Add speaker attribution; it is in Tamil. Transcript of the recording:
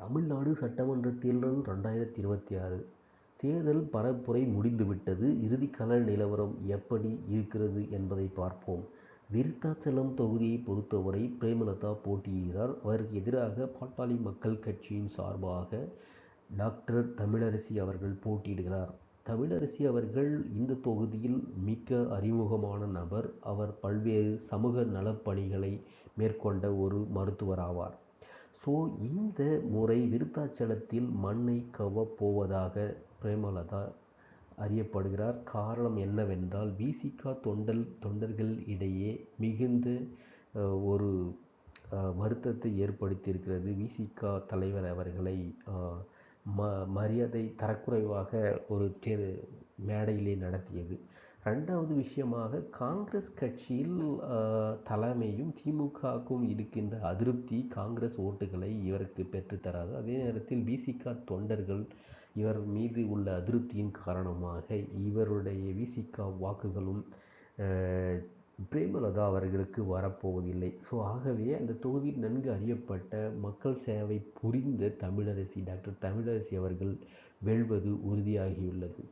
Speaker 1: தமிழ்நாடு சட்டமன்ற தேர்தல் 2026 தேர்தல் பரப்புரை முடிந்துவிட்டது. இறுதிக்கள நிலவரம் எப்படி இருக்கிறது என்பதை பார்ப்போம். விருத்தாச்சலம் தொகுதியை பொறுத்தவரை பிரேமலதா போட்டியிடுகிறார். அவருக்கு எதிராக பாட்டாளி மக்கள் கட்சியின் சார்பாக டாக்டர் தமிழரசி அவர்கள் போட்டியிடுகிறார். தமிழரசி அவர்கள் இந்த தொகுதியில் மிக அறிமுகமான நபர். அவர் பல்வேறு சமூக நலப்பணிகளை மேற்கொண்ட ஒரு மருத்துவர் ஆவார். ஸோ இந்த முறை விருத்தாச்சலத்தில் மண்ணை கவ்வப் போவதாக பிரேமலதா அறியப்படுகிறார். காரணம் என்னவென்றால் விசிக தொண்டர்கள் இடையே மிகுந்த ஒரு வருத்தத்தை ஏற்படுத்தியிருக்கிறது. விசிக தலைவர் அவர்களை மரியாதை தரக்குறைவாக ஒரு மேடையிலே நடத்தியது. ரெண்டாவது விஷயமாக காங்கிரஸ் கட்சியில் தலைமையும் திமுகவுக்கும் இருக்கின்ற அதிருப்தி காங்கிரஸ் ஓட்டுகளை இவருக்கு பெற்றுத்தராது. அதே நேரத்தில் விசிக தொண்டர்கள் இவர் மீது உள்ள அதிருப்தியின் காரணமாக இவருடைய விசிக வாக்குகளும் பிரேமலதா அவர்களுக்கு வரப்போவதில்லை. ஸோ ஆகவே அந்த தொகுதியில் நன்கு அறியப்பட்ட மக்கள் சேவை புரிந்த டாக்டர் தமிழரசி அவர்கள் வெல்வது உறுதியாகியுள்ளது.